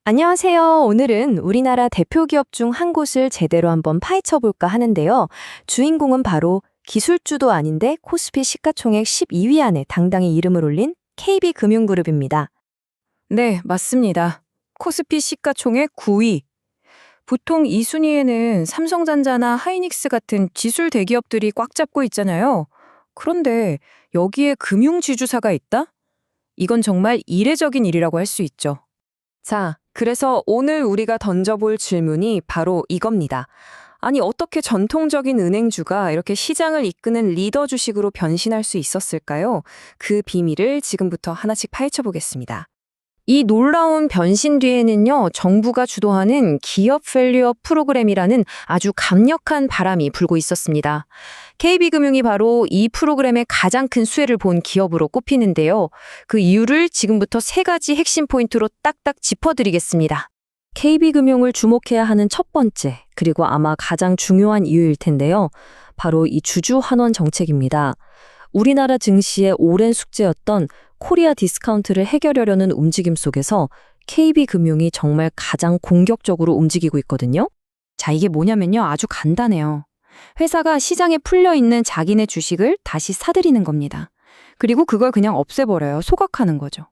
안녕하세요. 오늘은 우리나라 대표 기업 중 한 곳을 제대로 한번 파헤쳐 볼까 하는데요. 주인공은 바로 기술주도 아닌데 코스피 시가총액 12위 안에 당당히 이름을 올린 KB금융그룹입니다. 네, 맞습니다. 코스피 시가총액 9위. 보통 이 순위에는 삼성전자나 하이닉스 같은 지술 대기업들이 꽉 잡고 있잖아요. 그런데 여기에 금융지주사가 있다? 이건 정말 이례적인 일이라고 할 수 있죠. 자, 그래서 오늘 우리가 던져볼 질문이 바로 이겁니다. 아니, 어떻게 전통적인 은행주가 이렇게 시장을 이끄는 리더 주식으로 변신할 수 있었을까요? 그 비밀을 지금부터 하나씩 파헤쳐 보겠습니다. 이 놀라운 변신 뒤에는요, 정부가 주도하는 기업 밸류업 프로그램이라는 아주 강력한 바람이 불고 있었습니다. KB금융이 바로 이 프로그램의 가장 큰 수혜를 본 기업으로 꼽히는데요. 그 이유를 지금부터 세 가지 핵심 포인트로 딱딱 짚어드리겠습니다. KB금융을 주목해야 하는 첫 번째, 그리고 아마 가장 중요한 이유일 텐데요. 바로 이 주주 환원 정책입니다. 우리나라 증시의 오랜 숙제였던 코리아 디스카운트를 해결하려는 움직임 속에서 KB금융이 정말 가장 공격적으로 움직이고 있거든요. 자, 이게 뭐냐면요. 아주 간단해요. 회사가 시장에 풀려 있는 자기네 주식을 다시 사들이는 겁니다. 그리고 그걸 그냥 없애버려요. 소각하는 거죠.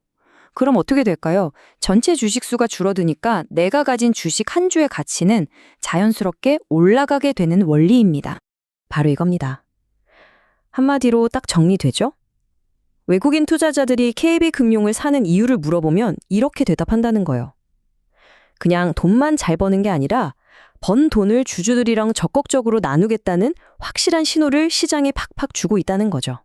그럼 어떻게 될까요? 전체 주식 수가 줄어드니까 내가 가진 주식 한 주의 가치는 자연스럽게 올라가게 되는 원리입니다. 바로 이겁니다. 한마디로 딱 정리되죠? 외국인 투자자들이 KB금융을 사는 이유를 물어보면 이렇게 대답한다는 거예요. 그냥 돈만 잘 버는 게 아니라 번 돈을 주주들이랑 적극적으로 나누겠다는 확실한 신호를 시장에 팍팍 주고 있다는 거죠.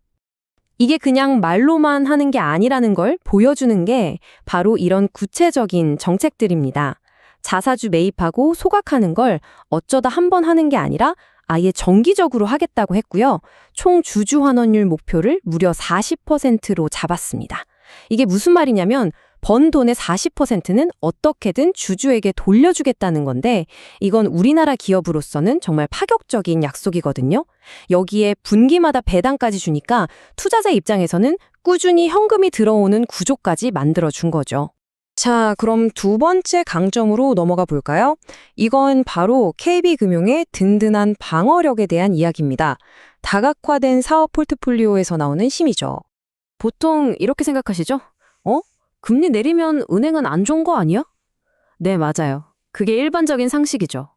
이게 그냥 말로만 하는 게 아니라는 걸 보여주는 게 바로 이런 구체적인 정책들입니다. 자사주 매입하고 소각하는 걸 어쩌다 한 번 하는 게 아니라 아예 정기적으로 하겠다고 했고요. 총 주주 환원율 목표를 무려 40%로 잡았습니다. 이게 무슨 말이냐면 번 돈의 40%는 어떻게든 주주에게 돌려주겠다는 건데 이건 우리나라 기업으로서는 정말 파격적인 약속이거든요. 여기에 분기마다 배당까지 주니까 투자자 입장에서는 꾸준히 현금이 들어오는 구조까지 만들어준 거죠. 자, 그럼 두 번째 강점으로 넘어가 볼까요? 이건 바로 KB금융의 든든한 방어력에 대한 이야기입니다. 다각화된 사업 포트폴리오에서 나오는 힘이죠. 보통 이렇게 생각하시죠? 금리 내리면 은행은 안 좋은 거 아니야? 네, 맞아요. 그게 일반적인 상식이죠.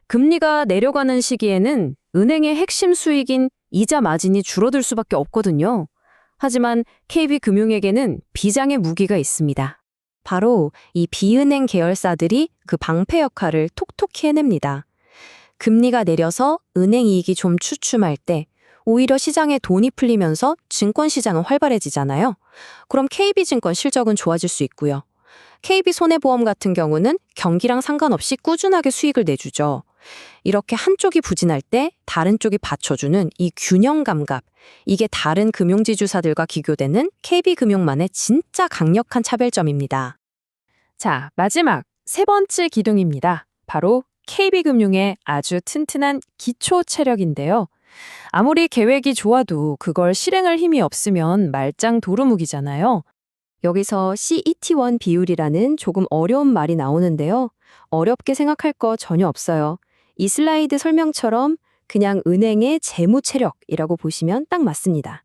금리가 내려가는 시기에는 은행의 핵심 수익인 이자 마진이 줄어들 수밖에 없거든요. 하지만 KB금융에게는 비장의 무기가 있습니다. 바로 이 비은행 계열사들이 그 방패 역할을 톡톡히 해냅니다. 금리가 내려서 은행 이익이 좀 주춤할 때 오히려 시장에 돈이 풀리면서 증권시장은 활발해지잖아요. 그럼 KB증권 실적은 좋아질 수 있고요. KB손해보험 같은 경우는 경기랑 상관없이 꾸준하게 수익을 내주죠. 이렇게 한쪽이 부진할 때 다른 쪽이 받쳐주는 이 균형 감각, 이게 다른 금융지주사들과 비교되는 KB금융만의 진짜 강력한 차별점입니다. 자, 마지막 세 번째 기둥입니다. 바로 KB금융의 아주 튼튼한 기초 체력인데요. 아무리 계획이 좋아도 그걸 실행할 힘이 없으면 말짱 도루묵이잖아요. 여기서 CET1 비율이라는 조금 어려운 말이 나오는데요. 어렵게 생각할 거 전혀 없어요. 이 슬라이드 설명처럼 그냥 은행의 재무 체력이라고 보시면 딱 맞습니다.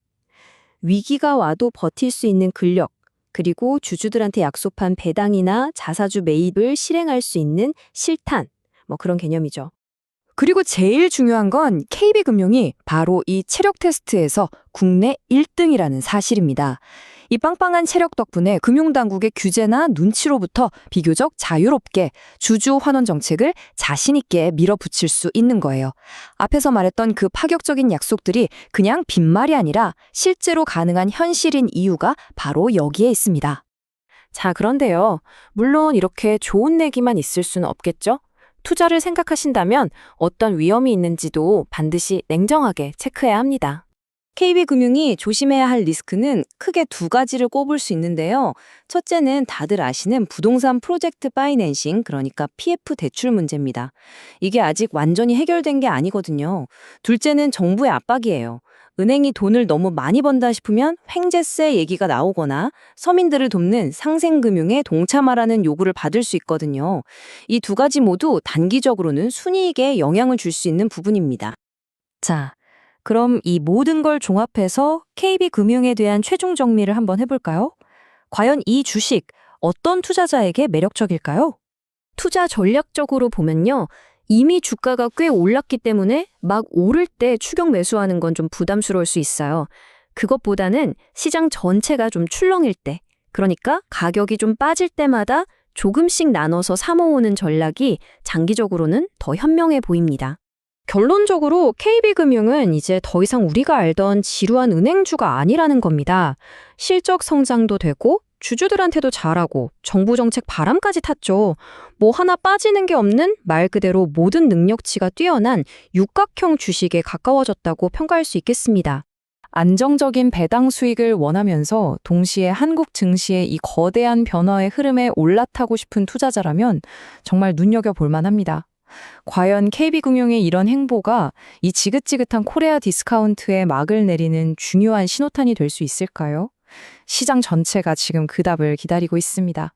위기가 와도 버틸 수 있는 근력, 그리고 주주들한테 약속한 배당이나 자사주 매입을 실행할 수 있는 실탄, 그런 개념이죠. 그리고 제일 중요한 건 KB금융이 바로 이 체력 테스트에서 국내 1등이라는 사실입니다. 이 빵빵한 체력 덕분에 금융당국의 규제나 눈치로부터 비교적 자유롭게 주주 환원 정책을 자신 있게 밀어붙일 수 있는 거예요. 앞에서 말했던 그 파격적인 약속들이 그냥 빈말이 아니라 실제로 가능한 현실인 이유가 바로 여기에 있습니다. 자, 그런데요. 물론 이렇게 좋은 얘기만 있을 수는 없겠죠? 투자를 생각하신다면 어떤 위험이 있는지도 반드시 냉정하게 체크해야 합니다. KB금융이 조심해야 할 리스크는 크게 두 가지를 꼽을 수 있는데요. 첫째는 다들 아시는 부동산 프로젝트 파이낸싱, 그러니까 PF 대출 문제입니다. 이게 아직 완전히 해결된 게 아니거든요. 둘째는 정부의 압박이에요. 은행이 돈을 너무 많이 번다 싶으면 횡재세 얘기가 나오거나 서민들을 돕는 상생금융에 동참하라는 요구를 받을 수 있거든요. 이 두 가지 모두 단기적으로는 순이익에 영향을 줄 수 있는 부분입니다. 자, 그럼 이 모든 걸 종합해서 KB금융에 대한 최종 정리를 한번 해볼까요? 과연 이 주식 어떤 투자자에게 매력적일까요? 투자 전략적으로 보면요. 이미 주가가 꽤 올랐기 때문에 막 오를 때 추격 매수하는 건 좀 부담스러울 수 있어요. 그것보다는 시장 전체가 좀 출렁일 때, 그러니까 가격이 좀 빠질 때마다 조금씩 나눠서 사모으는 전략이 장기적으로는 더 현명해 보입니다. 결론적으로 KB금융은 이제 더 이상 우리가 알던 지루한 은행주가 아니라는 겁니다. 실적 성장도 되고 주주들한테도 잘하고 정부 정책 바람까지 탔죠. 뭐 하나 빠지는 게 없는 말 그대로 모든 능력치가 뛰어난 육각형 주식에 가까워졌다고 평가할 수 있겠습니다. 안정적인 배당 수익을 원하면서 동시에 한국 증시의 이 거대한 변화의 흐름에 올라타고 싶은 투자자라면 정말 눈여겨볼 만합니다. 과연 KB금융의 이런 행보가 이 지긋지긋한 코리아 디스카운트에 막을 내리는 중요한 신호탄이 될 수 있을까요? 시장 전체가 지금 그 답을 기다리고 있습니다.